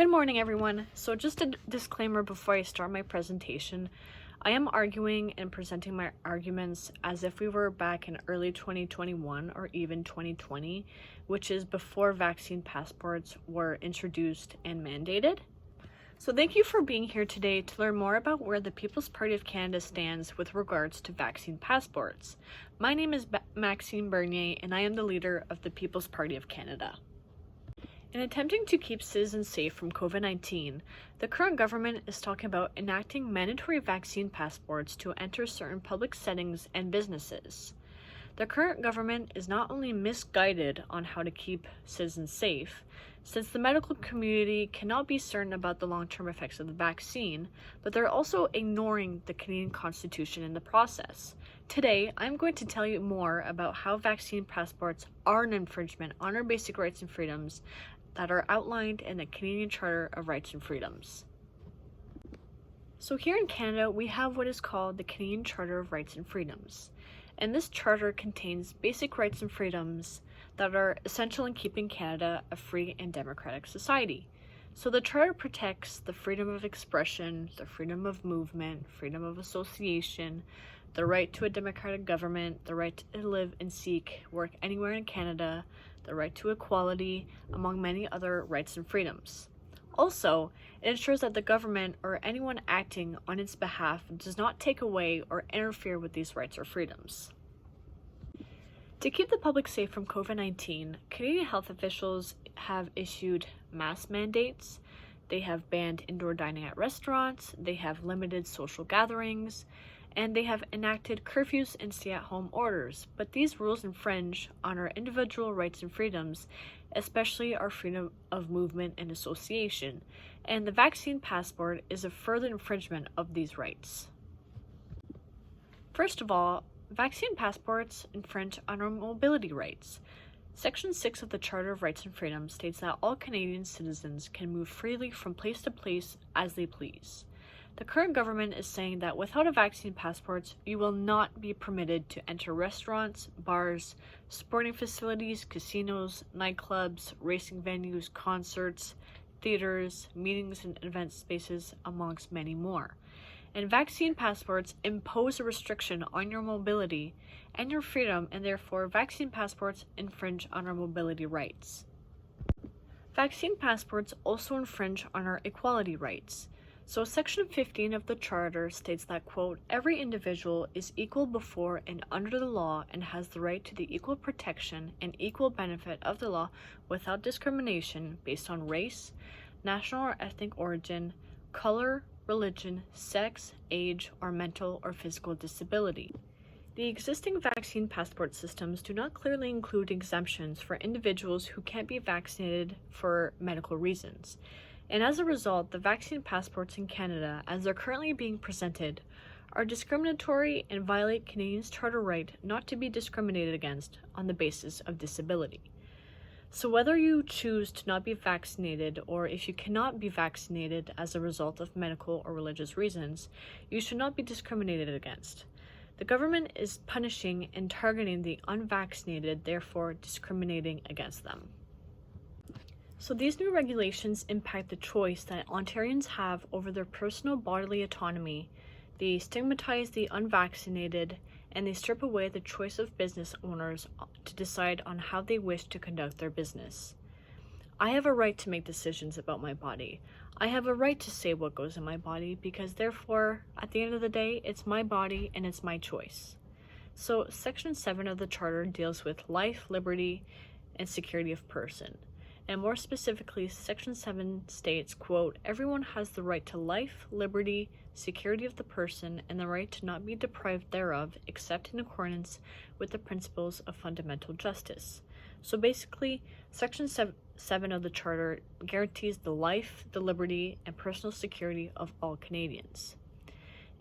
Good morning, everyone. So just a disclaimer before I start my presentation. I am arguing and presenting my arguments as if we were back in early 2021 or even 2020, which is before vaccine passports were introduced and mandated. So thank you for being here today to learn more about where the People's Party of Canada stands with regards to vaccine passports. My name is Maxime Bernier, and I am the leader of the People's Party of Canada. In attempting to keep citizens safe from COVID-19, the current government is talking about enacting mandatory vaccine passports to enter certain public settings and businesses. The current government is not only misguided on how to keep citizens safe, since the medical community cannot be certain about the long-term effects of the vaccine, but they're also ignoring the Canadian Constitution in the process. Today, I'm going to tell you more about how vaccine passports are an infringement on our basic rights and freedoms that are outlined in the Canadian Charter of Rights and Freedoms. So here in Canada, we have what is called the Canadian Charter of Rights and Freedoms. And this charter contains basic rights and freedoms that are essential in keeping Canada a free and democratic society. So the charter protects the freedom of expression, the freedom of movement, freedom of association, the right to a democratic government, the right to live and seek work anywhere in Canada, the right to equality, among many other rights and freedoms. Also, it ensures that the government or anyone acting on its behalf does not take away or interfere with these rights or freedoms. To keep the public safe from COVID-19, Canadian health officials have issued mask mandates, they have banned indoor dining at restaurants, they have limited social gatherings, and they have enacted curfews and stay-at-home orders. But these rules infringe on our individual rights and freedoms, especially our freedom of movement and association, and the vaccine passport is a further infringement of these rights. First of all, vaccine passports infringe on our mobility rights. Section 6 of the Charter of Rights and Freedoms states that all Canadian citizens can move freely from place to place as they please. The current government is saying that without a vaccine passport, you will not be permitted to enter restaurants, bars, sporting facilities, casinos, nightclubs, racing venues, concerts, theaters, meetings and event spaces, amongst many more. And vaccine passports impose a restriction on your mobility and your freedom, and therefore vaccine passports infringe on our mobility rights. Vaccine passports also infringe on our equality rights. So Section 15 of the Charter states that, quote, every individual is equal before and under the law and has the right to the equal protection and equal benefit of the law without discrimination based on race, national or ethnic origin, color, religion, sex, age, or mental or physical disability. The existing vaccine passport systems do not clearly include exemptions for individuals who can't be vaccinated for medical reasons. And as a result, the vaccine passports in Canada, as they're currently being presented, are discriminatory and violate Canadians' charter right not to be discriminated against on the basis of disability. So whether you choose to not be vaccinated or if you cannot be vaccinated as a result of medical or religious reasons, you should not be discriminated against. The government is punishing and targeting the unvaccinated, therefore discriminating against them. So these new regulations impact the choice that Ontarians have over their personal bodily autonomy. They stigmatize the unvaccinated, and they strip away the choice of business owners to decide on how they wish to conduct their business. I have a right to make decisions about my body. I have a right to say what goes in my body because therefore, at the end of the day, it's my body and it's my choice. So Section 7 of the Charter deals with life, liberty, and security of person. And more specifically, Section 7 states, quote, everyone has the right to life, liberty, security of the person, and the right to not be deprived thereof, except in accordance with the principles of fundamental justice. So basically, Section 7 of the Charter guarantees the life, the liberty, and personal security of all Canadians.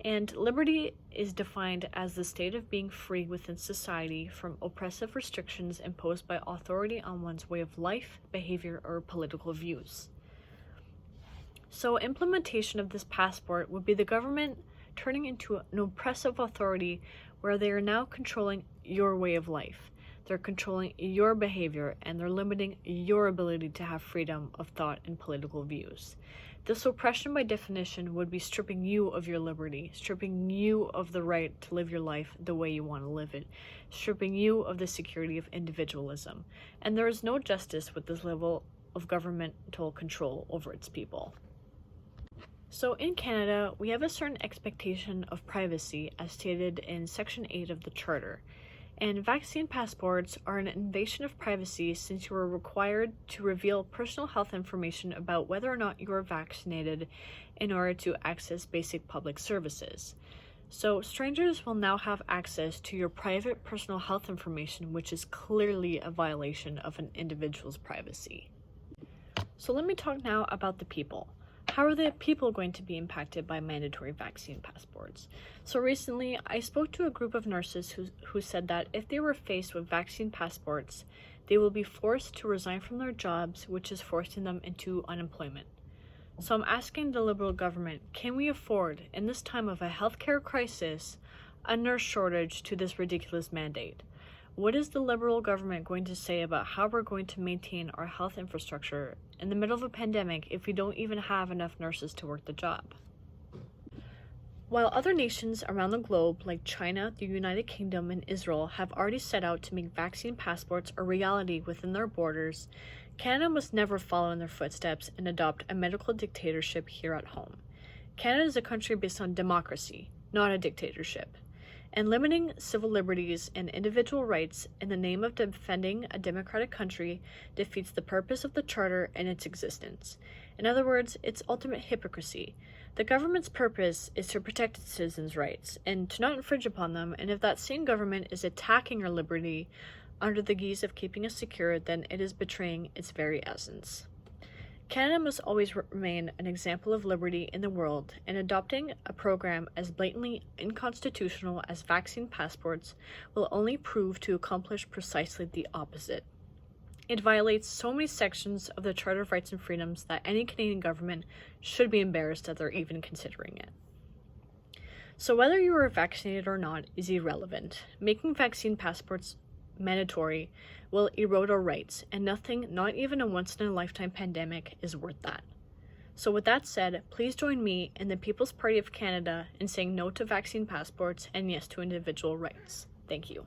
And liberty is defined as the state of being free within society from oppressive restrictions imposed by authority on one's way of life, behavior, or political views. So implementation of this passport would be the government turning into an oppressive authority where they are now controlling your way of life. they're controlling your behavior, and they're limiting your ability to have freedom of thought and political views. This oppression, by definition, would be stripping you of your liberty, stripping you of the right to live your life the way you want to live it, stripping you of the security of individualism. And there is no justice with this level of governmental control over its people. So in Canada, we have a certain expectation of privacy as stated in Section 8 of the Charter. And vaccine passports are an invasion of privacy since you are required to reveal personal health information about whether or not you are vaccinated in order to access basic public services. So strangers will now have access to your private personal health information, which is clearly a violation of an individual's privacy. So let me talk now about the people. How are the people going to be impacted by mandatory vaccine passports? So recently, I spoke to a group of nurses who said that if they were faced with vaccine passports, they will be forced to resign from their jobs, which is forcing them into unemployment. So I'm asking the Liberal government, can we afford, in this time of a healthcare crisis, a nurse shortage to this ridiculous mandate? What is the Liberal government going to say about how we're going to maintain our health infrastructure in the middle of a pandemic if we don't even have enough nurses to work the job? While other nations around the globe, like China, the United Kingdom, and Israel, have already set out to make vaccine passports a reality within their borders, Canada must never follow in their footsteps and adopt a medical dictatorship here at home. Canada is a country based on democracy, not a dictatorship. And limiting civil liberties and individual rights in the name of defending a democratic country defeats the purpose of the Charter and its existence. In other words, it's ultimate hypocrisy. The government's purpose is to protect its citizens' rights and to not infringe upon them, and if that same government is attacking our liberty under the guise of keeping us secure, then it is betraying its very essence. Canada must always remain an example of liberty in the world, and adopting a program as blatantly unconstitutional as vaccine passports will only prove to accomplish precisely the opposite. It violates so many sections of the Charter of Rights and Freedoms that any Canadian government should be embarrassed that they're even considering it. So whether you are vaccinated or not is irrelevant. Making vaccine passports mandatory will erode our rights, and nothing, not even a once-in-a-lifetime pandemic, is worth that. So with that said, please join me and the People's Party of Canada in saying no to vaccine passports and yes to individual rights. Thank you.